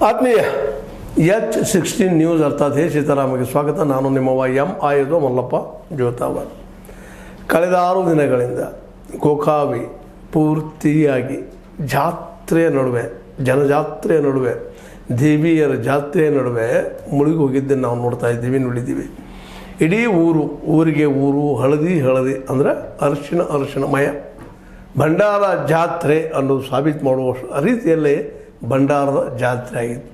ಆತ್ಮೀಯ H16 news ಅರ್ಥಾತ್ ಹೇ ಸೀತಾರಾಮಗೆ ಸ್ವಾಗತ. ನಾನು ನಿಮ್ಮವ ಎಂ ಆಯುಧ ಮಲ್ಲಪ್ಪ ಜೋತಾವರ್. ಕಳೆದ 6 ದಿನಗಳಿಂದ ಗೋಕಾವಿ ಪೂರ್ತಿಯಾಗಿ ಜಾತ್ರೆಯ ನಡುವೆ, ಜನಜಾತ್ರೆಯ ನಡುವೆ, ದೇವಿಯರ ಜಾತ್ರೆಯ ನಡುವೆ ಮುಳುಗಿ ಹೋಗಿದ್ದನ್ನು ನಾವು ನೋಡ್ತಾ ಇದ್ದೀವಿ, ನೋಡಿದ್ದೀವಿ. ಇಡೀ ಊರಿಗೆ ಹಳದಿ ಅಂದರೆ ಅರಿಶಿಣಮಯ ಭಂಡಾರ ಜಾತ್ರೆ ಅನ್ನೋದು ಸಾಬೀತು ಮಾಡುವ ರೀತಿಯಲ್ಲೇ ಭಂಡಾರದ ಜಾತ್ರೆ ಆಗಿತ್ತು.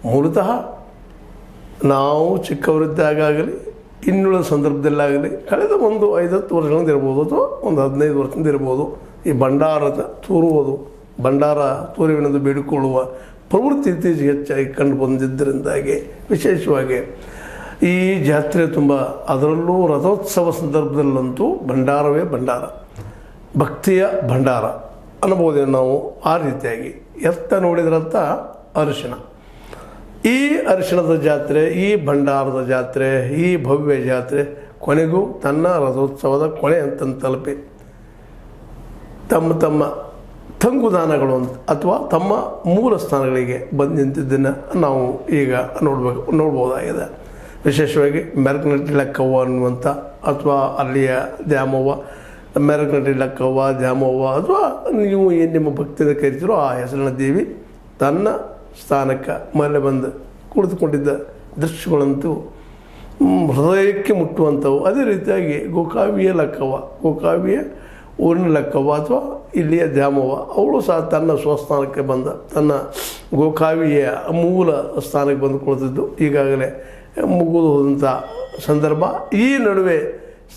ಮೂಲತಃ ನಾವು ಚಿಕ್ಕವರಿದ್ದಾಗಲಿ ಇನ್ನುಳಿದ ಸಂದರ್ಭದಲ್ಲಾಗಲಿ ಕಳೆದ ಒಂದು 5-10 ವರ್ಷಗಳಿಂದ ಇರ್ಬೋದು ಅಥವಾ ಒಂದು 15 ವರ್ಷದಿಂದ ಇರ್ಬೋದು ಈ ಭಂಡಾರದ ತೂರುವುದು, ಭಂಡಾರ ತೂರುವಿನದು ಬೇಡಿಕೊಳ್ಳುವ ಪ್ರವೃತ್ತಿ ಇತ್ತೀಚೆಗೆ ಹೆಚ್ಚಾಗಿ ಕಂಡು ಬಂದಿದ್ದರಿಂದಾಗಿ ವಿಶೇಷವಾಗಿ ಈ ಜಾತ್ರೆ ತುಂಬ, ಅದರಲ್ಲೂ ರಥೋತ್ಸವ ಸಂದರ್ಭದಲ್ಲಂತೂ ಭಂಡಾರವೇ ಭಂಡಾರ, ಭಕ್ತಿಯ ಭಂಡಾರ ಅನ್ನಬಹುದೇ ನಾವು. ಆ ರೀತಿಯಾಗಿ ಎತ್ತ ನೋಡಿದ್ರಂತ ಅರಿಶಿಣ, ಈ ಅರಿಶಿಣದ ಜಾತ್ರೆ, ಈ ಭಂಡಾರದ ಜಾತ್ರೆ, ಈ ಭವ್ಯ ಜಾತ್ರೆ ಕೊನೆಗೂ ತನ್ನ ರಥೋತ್ಸವದ ಕೊನೆ ಅಂತ ತಲುಪಿ ತಮ್ಮ ತಂಗುದಾನಗಳು ಅಥವಾ ತಮ್ಮ ಮೂಲ ಸ್ಥಾನಗಳಿಗೆ ಬಂದು ನಿಂತಿದ್ದನ್ನು ನಾವು ಈಗ ನೋಡ್ಬೋದಾಗಿದೆ. ವಿಶೇಷವಾಗಿ ಮೆರಕನಟ್ಟಿ ಲೆಕ್ಕವ್ವ ಅನ್ನುವಂಥ ಅಥವಾ ಅಲ್ಲಿಯ ದ್ಯಾಮವ್ವ, ಮೆರಕನಟ್ಟಿ ಲೆಕ್ಕವ್ವ, ದ್ಯಾಮವ್ವ ಅಥವಾ ನೀವು ಏನು ನಿಮ್ಮ ಭಕ್ತಿಯಿಂದ ಕರಿತೀರೋ ಆ ಹೆಸರಿನ ದೇವಿ ತನ್ನ ಸ್ಥಾನಕ್ಕೆ ಮೇಲೆ ಬಂದು ಕುಳಿತುಕೊಂಡಿದ್ದ ದೃಶ್ಯಗಳಂತೂ ಹೃದಯಕ್ಕೆ ಮುಟ್ಟುವಂಥವು. ಅದೇ ರೀತಿಯಾಗಿ ಗೋಕಾವಿಯ ಲೆಕ್ಕವ್ವ, ಗೋಕಾವಿಯ ಊರಿನ ಲೆಕ್ಕವ್ವ ಅಥವಾ ಇಲ್ಲಿಯ ದ್ಯಾಮವ್ವ, ಅವಳು ಸಹ ತನ್ನ ಸ್ವಸ್ಥಾನಕ್ಕೆ ಬಂದ, ತನ್ನ ಗೋಕಾವಿಯ ಮೂಲ ಸ್ಥಾನಕ್ಕೆ ಬಂದು ಕುಳಿತಿದ್ದು ಈಗಾಗಲೇ ಮುಗಿದು ಹೋದಂಥ ಸಂದರ್ಭ. ಈ ನಡುವೆ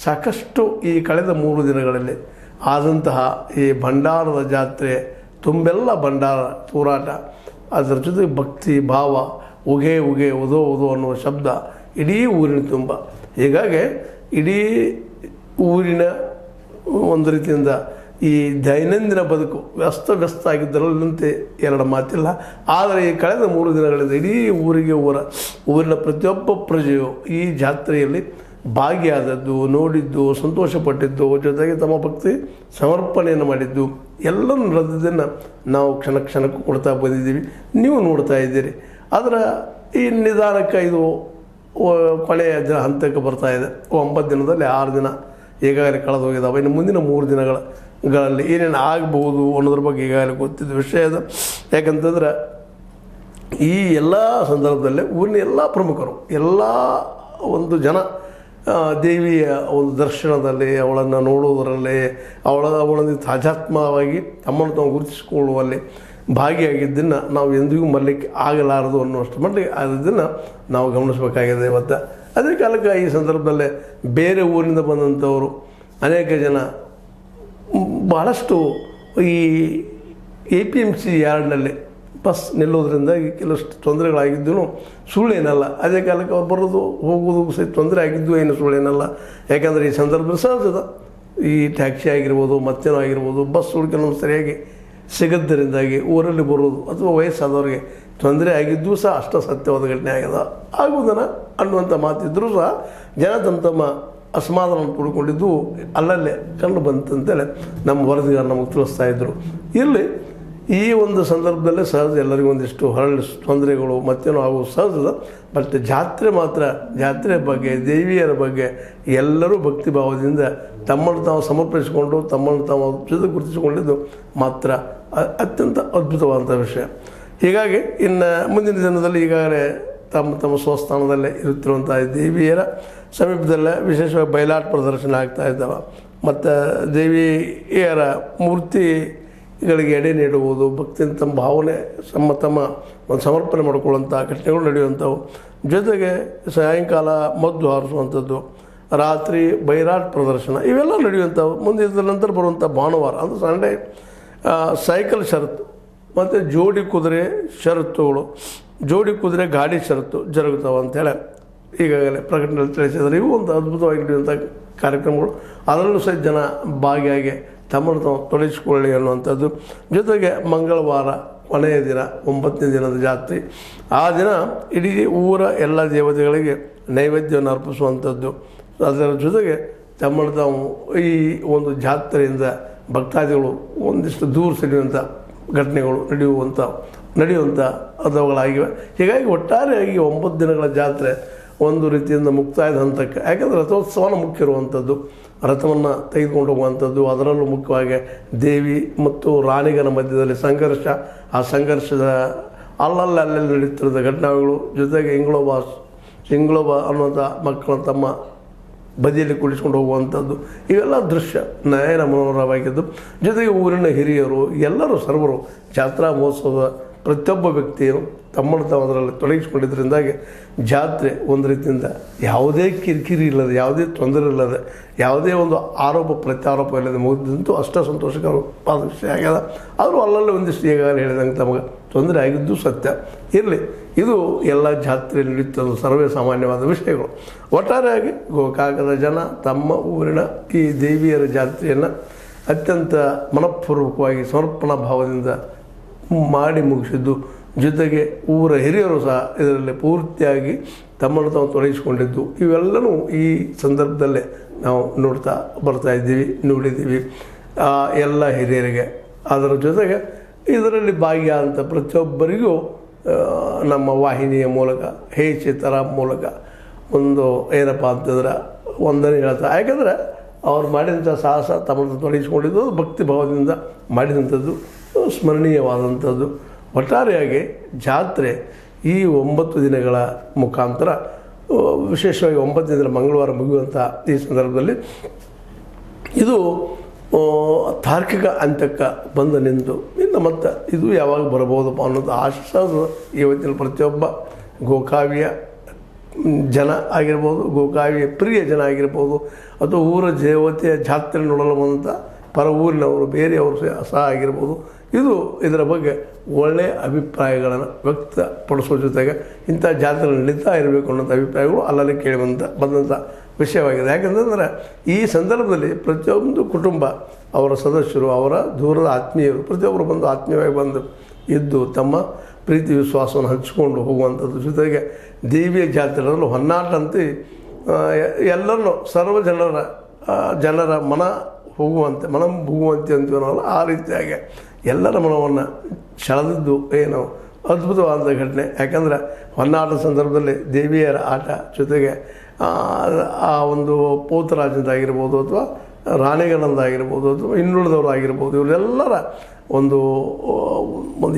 ಸಾಕಷ್ಟು ಈ ಕಳೆದ 3 ದಿನಗಳಲ್ಲಿ ಆದಂತಹ ಈ ಭಂಡಾರದ ಜಾತ್ರೆ ತುಂಬೆಲ್ಲ ಭಂಡಾರ ತೂರಾಟ, ಅದರ ಜೊತೆಗೆ ಭಕ್ತಿ ಭಾವ, ಉಗೆ ಉದೋ ಅನ್ನುವ ಶಬ್ದ ಇಡೀ ಊರಿನ ತುಂಬ. ಹೀಗಾಗಿ ಇಡೀ ಊರಿನ ಒಂದು ರೀತಿಯಿಂದ ಈ ದೈನಂದಿನ ಬದುಕು ವ್ಯಸ್ತ ಆಗಿದ್ದರಲ್ಲಂತೆ ಎರಡು ಮಾತಿಲ್ಲ. ಆದರೆ ಈ ಕಳೆದ 3 ದಿನಗಳಿಂದ ಇಡೀ ಊರಿನ ಪ್ರತಿಯೊಬ್ಬ ಪ್ರಜೆಯು ಈ ಜಾತ್ರೆಯಲ್ಲಿ ಭಾಗಿಯಾದದ್ದು, ನೋಡಿದ್ದು, ಸಂತೋಷಪಟ್ಟಿದ್ದು, ಜೊತೆಗೆ ತಮ್ಮ ಭಕ್ತಿ ಸಮರ್ಪಣೆಯನ್ನು ಮಾಡಿದ್ದು ಎಲ್ಲನೂ ನಡೆದಿದ್ದನ್ನು ನಾವು ಕ್ಷಣಕ್ಕೂ ಕೊಡ್ತಾ ಬಂದಿದ್ದೀವಿ, ನೀವು ನೋಡ್ತಾ ಇದ್ದೀರಿ. ಅದರ ಈ ನಿಧಾನಕ್ಕೆ ಇದು ಕೊನೆಯ ಹಂತಕ್ಕೆ ಬರ್ತಾ ಇದೆ. 9 ದಿನದಲ್ಲಿ 6 ದಿನ ಈಗಾಗಲೇ ಕಳೆದು ಹೋಗಿದ್ದಾವೆ. ಇನ್ನು ಮುಂದಿನ 3 ದಿನಗಳಲ್ಲಿ ಏನೇನು ಆಗಬಹುದು ಅನ್ನೋದ್ರ ಬಗ್ಗೆ ಈಗಾಗಲೇ ಗೊತ್ತಿದ್ದ ವಿಷಯ ಅದು. ಯಾಕಂತಂದ್ರೆ ಈ ಎಲ್ಲ ಸಂದರ್ಭದಲ್ಲೇ ಊರಿನ ಎಲ್ಲ ಪ್ರಮುಖರು, ಎಲ್ಲ ಒಂದು ಜನ ದೇವಿಯ ಒಂದು ದರ್ಶನದಲ್ಲಿ, ಅವಳನ್ನು ನೋಡುವುದರಲ್ಲಿ, ಅವಳನ್ನು ತಾಜಾತ್ಮವಾಗಿ ತಮ್ಮನ್ನು ತಾವು ಗುರುತಿಸಿಕೊಳ್ಳುವಲ್ಲಿ ಭಾಗಿಯಾಗಿದ್ದನ್ನು ನಾವು ಎಂದಿಗೂ ಮರಲಿಕ್ಕೆ ಆಗಲಾರದು ಅನ್ನುವಷ್ಟು ಮಟ್ಟಿಗೆ ಅದನ್ನು ನಾವು ಗಮನಿಸಬೇಕಾಗಿದೆ ಇವತ್ತು. ಅದೇ ಕಾಲಕ್ಕೆ ಈ ಸಂದರ್ಭದಲ್ಲೇ ಬೇರೆ ಊರಿನಿಂದ ಬಂದಂಥವರು ಅನೇಕ ಜನ ಬಹಳಷ್ಟು ಈ APMC ಯಾರ್ಡ್ನಲ್ಲಿ ಬಸ್ ನಿಲ್ಲೋದ್ರಿಂದಾಗಿ ಕೆಲವಷ್ಟು ತೊಂದರೆಗಳಾಗಿದ್ದೂ ಸುಳ್ಳೇನಲ್ಲ. ಅದೇ ಕಾಲಕ್ಕೆ ಅವ್ರು ಬರೋದು ಹೋಗೋದು ಸಹಿತ ತೊಂದರೆ ಆಗಿದ್ದು ಏನು ಸುಳ್ಳೇನಲ್ಲ. ಯಾಕಂದರೆ ಈ ಸಂದರ್ಭದಲ್ಲಿ ಸಹಜದ ಈ ಟ್ಯಾಕ್ಸಿ ಆಗಿರ್ಬೋದು, ಮತ್ತೇನೋ ಆಗಿರ್ಬೋದು, ಬಸ್ಗಳು ಕೆಲವೊಂದು ಸರಿಯಾಗಿ ಸಿಗದ್ದರಿಂದಾಗಿ ಊರಲ್ಲಿ ಬರೋದು ಅಥವಾ ವಯಸ್ಸಾದವ್ರಿಗೆ ತೊಂದರೆ ಆಗಿದ್ದೂ ಸಹ ಅಷ್ಟು ಸತ್ಯವಾದ ಘಟನೆ ಆಗ್ಯದ. ಆಗುವುದನ್ನು ಅನ್ನುವಂಥ ಮಾತಿದ್ದರೂ ಸಹ ಜನ ತಮ್ಮ ಅಸಮಾಧಾನ ಕೂಡಿಕೊಂಡಿದ್ದು ಅಲ್ಲಲ್ಲೇ ಕಂಡು ಬಂತಂತೇಳಿ ನಮ್ಮ ವರದಿಗಾರ ನಮಗೆ ತಿಳಿಸ್ತಾ ಇದ್ದರು. ಇಲ್ಲಿ ಈ ಒಂದು ಸಂದರ್ಭದಲ್ಲೇ ಸಹಜ ಎಲ್ಲರಿಗೂ ಒಂದಿಷ್ಟು ತೊಂದರೆಗಳು ಮತ್ತೇನೋ ಆಗುವುದು ಸಹಜದ. ಬಟ್ ಜಾತ್ರೆ ಬಗ್ಗೆ, ದೇವಿಯರ ಬಗ್ಗೆ ಎಲ್ಲರೂ ಭಕ್ತಿ ಭಾವದಿಂದ ತಮ್ಮನ್ನು ತಾವು ಸಮರ್ಪಿಸಿಕೊಂಡು ತಮ್ಮನ್ನು ತಾವು ಜೊತೆ ಗುರುತಿಸಿಕೊಂಡಿದ್ದು ಮಾತ್ರ ಅತ್ಯಂತ ಅದ್ಭುತವಾದಂಥ ವಿಷಯ. ಹೀಗಾಗಿ ಇನ್ನು ಮುಂದಿನ ದಿನದಲ್ಲಿ ಈಗಾಗಲೇ ತಮ್ಮ ಸ್ವಸ್ಥಾನದಲ್ಲೇ ಇರುತ್ತಿರುವಂಥ ದೇವಿಯರ ಸಮೀಪದಲ್ಲೇ ವಿಶೇಷವಾಗಿ ಬಯಲಾಟ ಪ್ರದರ್ಶನ ಆಗ್ತಾ ಇದ್ದಾವೆ. ಮತ್ತು ದೇವಿಯರ ಮೂರ್ತಿಗಳಿಗೆ ಎಡೆ ನೀಡುವುದು, ಭಕ್ತಿಯಿಂದ ತಮ್ಮ ಭಾವನೆ ತಮ್ಮ ಒಂದು ಸಮರ್ಪಣೆ ಮಾಡಿಕೊಳ್ಳುವಂಥ ಘಟನೆಗಳು ನಡೆಯುವಂಥವು. ಜೊತೆಗೆ ಸಾಯಂಕಾಲ ಮದ್ದು ಹಾರಿಸುವಂಥದ್ದು, ರಾತ್ರಿ ಬೈಲಾಟ ಪ್ರದರ್ಶನ ಇವೆಲ್ಲ ನಡೆಯುವಂಥವು. ಮುಂದೆ ಇದರ ನಂತರ ಬರುವಂಥ ಭಾನುವಾರ ಅಂದರೆ ಸಂಡೇ ಸೈಕಲ್ ಷರತ್ತು ಮತ್ತು ಜೋಡಿ ಕುದುರೆ ಷರತ್ತುಗಳು, ಜೋಡಿ ಕುದುರೆ ಗಾಡಿ ಷರತ್ತು ಜರುಗುತ್ತವೆ ಅಂಥೇಳಿ ಈಗಾಗಲೇ ಪ್ರಕಟಣೆಯಲ್ಲಿ ತಿಳಿಸಿದರೆ ಇವು ಒಂದು ಅದ್ಭುತವಾಗಿ ನಡೆಯುವಂಥ ಕಾರ್ಯಕ್ರಮಗಳು. ಅದರಲ್ಲೂ ಸಹ ಜನ ಭಾಗಿಯಾಗಿ ತಮ್ಮನ್ನು ತಾವು ತೊಡಗಿಸಿಕೊಳ್ಳಿ ಅನ್ನುವಂಥದ್ದು. ಜೊತೆಗೆ ಮಂಗಳವಾರ ಕೊನೆಯ ದಿನ 9ನೇ ದಿನದ ಜಾತ್ರೆ. ಆ ದಿನ ಇಡೀ ಊರ ಎಲ್ಲ ದೇವತೆಗಳಿಗೆ ನೈವೇದ್ಯವನ್ನು ಅರ್ಪಿಸುವಂಥದ್ದು. ಅದರ ಜೊತೆಗೆ ತಮ್ಮನ್ನು ತಾವು ಈ ಒಂದು ಜಾತ್ರೆಯಿಂದ ಭಕ್ತಾದಿಗಳು ಒಂದಿಷ್ಟು ದೂರ ಸರಿಯುವಂಥ ಘಟನೆಗಳು ನಡೆಯುವಂಥ ನಡೆಯುವಂಥ ಅವುಗಳಾಗಿವೆ. ಹೀಗಾಗಿ ಒಟ್ಟಾರೆಯಾಗಿ 9 ದಿನಗಳ ಜಾತ್ರೆ ಒಂದು ರೀತಿಯಿಂದ ಮುಕ್ತಾಯದ ಹಂತಕ್ಕೆ, ಯಾಕಂದರೆ ರಥೋತ್ಸವನ ಮುಖ್ಯ ಇರುವಂಥದ್ದು, ರಥವನ್ನು ತೆಗೆದುಕೊಂಡು ಹೋಗುವಂಥದ್ದು, ಅದರಲ್ಲೂ ಮುಖ್ಯವಾಗಿ ದೇವಿ ಮತ್ತು ರಾಣಿಗನ ಮಧ್ಯದಲ್ಲಿ ಸಂಘರ್ಷ, ಆ ಸಂಘರ್ಷದ ಅಲ್ಲಲ್ಲಿ ನಡೀತಿರೋದ ಘಟನೆಗಳು, ಜೊತೆಗೆ ಇಂಗ್ಲೋಬ ಅನ್ನುವಂಥ ಮಕ್ಕಳನ್ನು ತಮ್ಮ ಬದಿಯಲ್ಲಿ ಕುಳಿಸ್ಕೊಂಡು ಹೋಗುವಂಥದ್ದು, ಇವೆಲ್ಲ ದೃಶ್ಯ ನಯನ ಮನೋಹರವಾಗಿದ್ದು, ಜೊತೆಗೆ ಊರಿನ ಹಿರಿಯರು ಎಲ್ಲರೂ ಸರ್ವರು ಜಾತ್ರಾ ಮಹೋತ್ಸವದ ಪ್ರತಿಯೊಬ್ಬ ವ್ಯಕ್ತಿಯು ತಮ್ಮನ್ನು ತಾವು ಅದರಲ್ಲಿ ತೊಡಗಿಸಿಕೊಂಡಿದ್ದರಿಂದಾಗಿ ಜಾತ್ರೆ ಒಂದು ರೀತಿಯಿಂದ ಯಾವುದೇ ಕಿರಿಕಿರಿ ಇಲ್ಲದೆ, ಯಾವುದೇ ತೊಂದರೆ ಇಲ್ಲದೆ, ಯಾವುದೇ ಒಂದು ಆರೋಪ ಪ್ರತ್ಯಾರೋಪ ಇಲ್ಲದೆ ಮುಗಿದಂತೂ ಅಷ್ಟೇ ಸಂತೋಷಕರವಾದ ವಿಷಯ ಆಗ್ಯದ. ಆದರೂ ಅಲ್ಲಲ್ಲಿ ಒಂದಿಷ್ಟು ಈಗಾಗಲೇ ಹೇಳಿದಂಗೆ ತಮಗೆ ತೊಂದರೆ ಆಗಿದ್ದು ಸತ್ಯ ಇರಲಿ. ಇದು ಎಲ್ಲ ಜಾತ್ರೆಯಲ್ಲಿ ನಡೆಯುತ್ತದೆ ಸರ್ವೇ ಸಾಮಾನ್ಯವಾದ ವಿಷಯಗಳು. ಒಟ್ಟಾರೆಯಾಗಿ ಗೋಕಾಕದ ಜನ ತಮ್ಮ ಊರಿನ ಈ ದೇವಿಯರ ಜಾತ್ರೆಯನ್ನು ಅತ್ಯಂತ ಮನಪೂರ್ವಕವಾಗಿ ಸಮರ್ಪಣಾ ಭಾವದಿಂದ ಮಾಡಿ ಮುಗಿಸಿದ್ದು, ಜೊತೆಗೆ ಊರ ಹಿರಿಯರು ಸಹ ಇದರಲ್ಲಿ ಪೂರ್ತಿಯಾಗಿ ತಮ್ಮನ್ನು ತಾವು ತೊಡಗಿಸಿಕೊಂಡಿದ್ದು, ಇವೆಲ್ಲವೂ ಈ ಸಂದರ್ಭದಲ್ಲೇ ನಾವು ನೋಡಿದ್ದೀವಿ ಎಲ್ಲ ಹಿರಿಯರಿಗೆ. ಅದರ ಜೊತೆಗೆ ಇದರಲ್ಲಿ ಭಾಗಿಯಾದಂಥ ಪ್ರತಿಯೊಬ್ಬರಿಗೂ ನಮ್ಮ ವಾಹಿನಿಯ ಮೂಲಕ, ಹೇ ಚಿತ್ತರ ಮೂಲಕ ಒಂದು ಏನಪ್ಪ ಅಂತಂದ್ರೆ ವಂದನೆ ಹೇಳ್ತಾ, ಯಾಕಂದರೆ ಅವ್ರು ಮಾಡಿದಂಥ ಸಾಹಸ ತಮ್ಮನ್ನು ತೊಡಗಿಸಿಕೊಂಡಿದ್ದು ಭಕ್ತಿ ಭಾವದಿಂದ ಮಾಡಿದಂಥದ್ದು ಸ್ಮರಣೀಯವಾದಂಥದ್ದು. ಒಟ್ಟಾರೆಯಾಗಿ ಜಾತ್ರೆ ಈ 9 ದಿನಗಳ ಮುಖಾಂತರ, ವಿಶೇಷವಾಗಿ 9ನೇ ದಿನ ಮಂಗಳವಾರ ಮುಗಿಯುವಂಥ ಈ ಸಂದರ್ಭದಲ್ಲಿ ಇದು ತಾರ್ಕಿಕ ಅಂತ್ಯಕ್ಕೆ ಬಂದು ನಿಂತು ಇನ್ನು ಮತ್ತೆ ಇದು ಯಾವಾಗ ಬರಬಹುದಪ್ಪ ಅನ್ನೋದು ಆಶಾದ ಇವತ್ತಿನ ಪ್ರತಿಯೊಬ್ಬ ಗೋಕಾವಿಯ ಜನ ಆಗಿರ್ಬೋದು, ಗೋಕಾವಿಯ ಪ್ರಿಯ ಜನ ಆಗಿರ್ಬೋದು, ಅಥವಾ ಊರ ದೇವತೆಯ ಜಾತ್ರೆ ನೋಡಲು ಬಂದಂಥ ಪರ ಊರಿನವರು ಬೇರೆಯವರು ಸಹ ಆಗಿರ್ಬೋದು, ಇದರ ಬಗ್ಗೆ ಒಳ್ಳೆಯ ಅಭಿಪ್ರಾಯಗಳನ್ನು ವ್ಯಕ್ತಪಡಿಸೋ ಜೊತೆಗೆ ಇಂಥ ಜಾತ್ರೆ ನಡೀತಾ ಇರಬೇಕು ಅನ್ನೋಂಥ ಅಭಿಪ್ರಾಯಗಳು ಅಲ್ಲಲ್ಲಿ ಬಂದಂಥ ವಿಷಯವಾಗಿದೆ. ಯಾಕಂತಂದರೆ ಈ ಸಂದರ್ಭದಲ್ಲಿ ಪ್ರತಿಯೊಂದು ಕುಟುಂಬ, ಅವರ ಸದಸ್ಯರು, ಅವರ ದೂರದ ಆತ್ಮೀಯರು ಪ್ರತಿಯೊಬ್ಬರು ಬಂದು ಆತ್ಮೀಯವಾಗಿ ಬಂದು ಇದ್ದು ತಮ್ಮ ಪ್ರೀತಿ ವಿಶ್ವಾಸವನ್ನು ಹಂಚಿಕೊಂಡು ಹೋಗುವಂಥದ್ದು, ಜೊತೆಗೆ ದೇವಿಯ ಜಾತ್ರೆಗಳು ಹೊನ್ನಾಟಂತೆ ಎಲ್ಲರನ್ನೂ ಸರ್ವ ಜನರ ಮನ ಹೋಗುವಂತೆ ಅಂತೀವಲ್ಲ, ಆ ರೀತಿಯಾಗಿ ಎಲ್ಲರ ಮನವನ್ನು ಸೆಳೆದಿದ್ದು ಏನು ಅದ್ಭುತವಾದ ಘಟನೆ. ಯಾಕಂದರೆ ಹೊನ್ನಾಟದ ಸಂದರ್ಭದಲ್ಲಿ ದೇವಿಯರ ಆಟ, ಜೊತೆಗೆ ಆ ಒಂದು ಪೋತರಾಜಂದಾಗಿರ್ಬೋದು ಅಥವಾ ರಾಣಿಗಳಂದಾಗಿರ್ಬೋದು ಅಥವಾ ಇನ್ನುಳಿದವರು ಆಗಿರ್ಬೋದು, ಇವರೆಲ್ಲರ ಒಂದು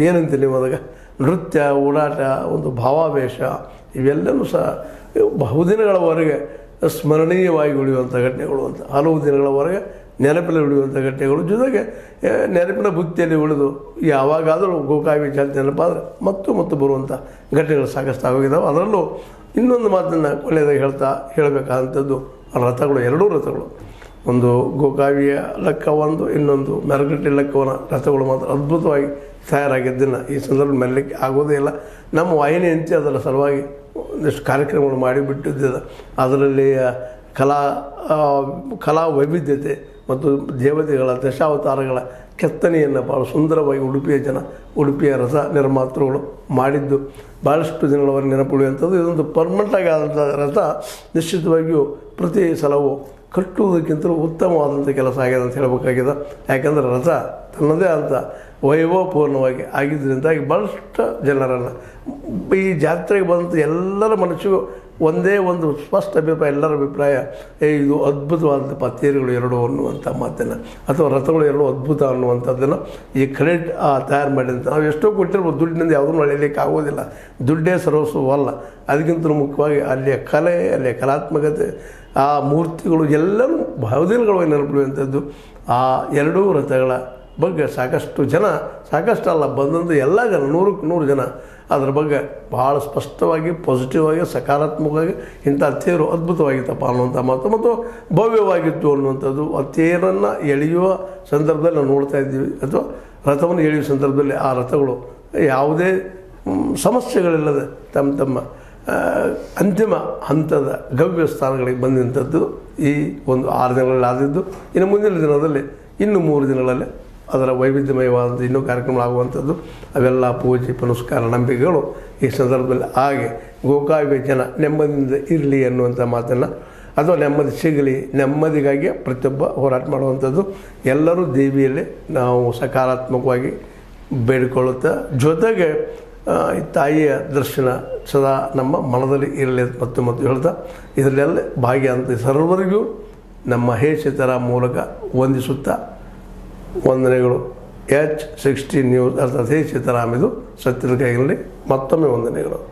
ಏನಂತೀವಿ ನೀವು ಅದಾಗ ನೃತ್ಯ, ಓಡಾಟ, ಒಂದು ಭಾವಾವೇಶ, ಇವೆಲ್ಲವೂ ಸಹ ಬಹುದಿನಗಳವರೆಗೆ ಸ್ಮರಣೀಯವಾಗಿ ಉಳಿಯುವಂಥ ಘಟನೆಗಳು ಅಂತ, ಹಲವು ದಿನಗಳವರೆಗೆ ನೆನಪಿನಲ್ಲಿ ಉಳಿಯುವಂಥ ಘಟನೆಗಳು, ಜೊತೆಗೆ ನೆನಪಿನ ಬುತ್ತಿಯಲ್ಲಿ ಉಳಿದು ಯಾವಾಗಾದರೂ ಗೋಕಾವಿ ಜಾತ್ರೆ ನೆನಪಾದರೆ ಮತ್ತು ಬರುವಂಥ ಘಟನೆಗಳು ಸಾಕಷ್ಟು ಆಗೋಗಿದ್ದಾವೆ. ಅದರಲ್ಲೂ ಇನ್ನೊಂದು ಮಾತನ್ನು ಕೊನೆಯದಾಗಿ ಹೇಳಬೇಕಾದಂಥದ್ದು ರಥಗಳು, ಎರಡೂ ರಥಗಳು, ಒಂದು ಗೋಕಾವಿಯ ಲೆಕ್ಕ ಒಂದು, ಇನ್ನೊಂದು ಮೆರಗಟ್ಟಿ ಲೆಕ್ಕವನ ರಥಗಳು ಮಾತ್ರ ಅದ್ಭುತವಾಗಿ ತಯಾರಾಗಿದ್ದನ್ನು ಈ ಸಂದರ್ಭ ಮೆಲ್ಲಕ್ಕೆ ಆಗೋದೇ ಇಲ್ಲ. ನಮ್ಮ ವಾಹಿನಿ ಅಂತೆ ಅದರ ಸಲುವಾಗಿ ಒಂದಿಷ್ಟು ಕಾರ್ಯಕ್ರಮಗಳು ಮಾಡಿಬಿಟ್ಟಿದ್ದ, ಅದರಲ್ಲಿ ಕಲಾ ವೈವಿಧ್ಯತೆ ಮತ್ತು ದೇವತೆಗಳ ದಶಾವತಾರಗಳ ಕೆತ್ತನೆಯನ್ನು ಭಾಳ ಸುಂದರವಾಗಿ ಉಡುಪಿಯ ರಥ ನಿರ್ಮಾತೃಗಳು ಮಾಡಿದ್ದು ಭಾಳಷ್ಟು ದಿನಗಳವರೆಗೆ ನೆನಪುಳಿಯುವಂಥದ್ದು. ಇದೊಂದು ಪರ್ಮನೆಂಟಾಗಿ ಆದಂಥ ರಥ ನಿಶ್ಚಿತವಾಗಿಯೂ ಪ್ರತಿ ಸಲವೂ ಕಟ್ಟುವುದಕ್ಕಿಂತಲೂ ಉತ್ತಮವಾದಂಥ ಕೆಲಸ ಆಗಿದೆ ಅಂತ ಹೇಳಬೇಕಾಗಿದೆ. ಯಾಕಂದರೆ ರಥ ತನ್ನದೇ ಆದಂಥ ವೈಭವಪೂರ್ಣವಾಗಿ ಆಗಿದ್ದರಿಂದಾಗಿ ಭಾಳಷ್ಟು ಜನರನ್ನು ಈ ಜಾತ್ರೆಗೆ ಬಂದಂಥ ಎಲ್ಲರ ಮನಸ್ಸಿಗೂ ಒಂದೇ ಒಂದು ಸ್ಪಷ್ಟ ಅಭಿಪ್ರಾಯ, ಎಲ್ಲರ ಅಭಿಪ್ರಾಯ, ಇದು ಅದ್ಭುತವಾದಂಥ ತೇರುಗಳು ಎರಡು ಅನ್ನುವಂಥ ಮಾತನ್ನು, ಅಥವಾ ರಥಗಳು ಎರಡು ಅದ್ಭುತ ಅನ್ನುವಂಥದ್ದನ್ನು ಈ ಕ್ರೆಡಿಟ್ ತಯಾರು ಮಾಡಿದಂಥ ನಾವು ಎಷ್ಟೋ ಕೊಟ್ಟಿರ್ಬೋದು, ದುಡ್ಡಿನಿಂದ ಯಾವುದೂ ಅಳೆಯಲಿಕ್ಕೆ ಆಗೋದಿಲ್ಲ, ದುಡ್ಡೇ ಸರ್ವಸ್ವವಲ್ಲ. ಅದಕ್ಕಿಂತ ಮುಖ್ಯವಾಗಿ ಅಲ್ಲಿಯ ಕಲೆ, ಅಲ್ಲಿಯ ಕಲಾತ್ಮಕತೆ, ಆ ಮೂರ್ತಿಗಳು ಎಲ್ಲವೂ ಬಹುದಿನಗಳಾಗಿ ನೆನಪಿಡುವಂಥದ್ದು. ಆ ಎರಡೂ ರಥಗಳ ಬಗ್ಗೆ ಸಾಕಷ್ಟು ಬಂದಂಥ ಎಲ್ಲ ಜನ 100ಕ್ಕೆ 100 ಜನ ಅದರ ಬಗ್ಗೆ ಭಾಳ ಸ್ಪಷ್ಟವಾಗಿ, ಪಾಸಿಟಿವ್ ಆಗಿ, ಸಕಾರಾತ್ಮಕವಾಗಿ ಇಂಥ ತೇರು ಅದ್ಭುತವಾಗಿತ್ತಪ್ಪ ಅನ್ನುವಂಥ ಮಾತು, ಮತ್ತು ಭವ್ಯವಾಗಿತ್ತು ಅನ್ನುವಂಥದ್ದು. ಆ ತೇರನ್ನು ಎಳೆಯುವ ಸಂದರ್ಭದಲ್ಲಿ ನಾವು ನೋಡ್ತಾ ಇದ್ದೀವಿ, ಅಥವಾ ರಥವನ್ನು ಎಳೆಯುವ ಸಂದರ್ಭದಲ್ಲಿ ಆ ರಥಗಳು ಯಾವುದೇ ಸಮಸ್ಯೆಗಳಿಲ್ಲದೆ ತಮ್ಮ ಅಂತಿಮ ಹಂತದ ಗವ್ಯ ಸ್ಥಾನಗಳಿಗೆ ಬಂದಂಥದ್ದು ಈ ಒಂದು 6 ದಿನಗಳಲ್ಲಿ ಆದಿದ್ದು. ಇನ್ನು ಮುಂದಿನ ದಿನದಲ್ಲಿ ಇನ್ನು 3 ದಿನಗಳಲ್ಲೇ ಅದರ ವೈವಿಧ್ಯಮಯವಾದಂಥ ಇನ್ನೂ ಕಾರ್ಯಕ್ರಮಗಳಾಗುವಂಥದ್ದು. ಅವೆಲ್ಲ ಪೂಜೆ ಪುನಸ್ಕಾರ ನಂಬಿಕೆಗಳು ಈ ಸಂದರ್ಭದಲ್ಲಿ ಹಾಗೆ ಗೋಕಾವಿ ಜನ ನೆಮ್ಮದಿಯಿಂದ ಇರಲಿ ಅನ್ನುವಂಥ ಮಾತನ್ನು, ಅಥವಾ ನೆಮ್ಮದಿ ಸಿಗಲಿ, ನೆಮ್ಮದಿಗಾಗಿ ಪ್ರತಿಯೊಬ್ಬ ಹೋರಾಟ ಮಾಡುವಂಥದ್ದು. ಎಲ್ಲರೂ ದೇವಿಯಲ್ಲಿ ನಾವು ಸಕಾರಾತ್ಮಕವಾಗಿ ಬೇಡಿಕೊಳ್ಳುತ್ತಾ ಜೊತೆಗೆ ಈ ತಾಯಿಯ ದರ್ಶನ ಸದಾ ನಮ್ಮ ಮನದಲ್ಲಿ ಇರಲಿ ಮತ್ತು ಹೇಳ್ತಾ ಇದರಲ್ಲೆಲ್ಲ ಭಾಗಿಯಾದಂಥ ಸರ್ವರಿಗೂ ನಮ್ಮ ಹೇ ಸೀತಾರಾಮ್ ಮೂಲಕ ವಂದಿಸುತ್ತಾ ವಂದನೆಗಳು. H16 ನ್ಯೂಸ್ ಅರ್ಥಾತ್ ಹೇ ಸೀತಾರಾಮ್ ಇದು ಸತ್ಯದ ಕೈಗಳಲ್ಲಿ ಮತ್ತೊಮ್ಮೆ ವಂದನೆಗಳು.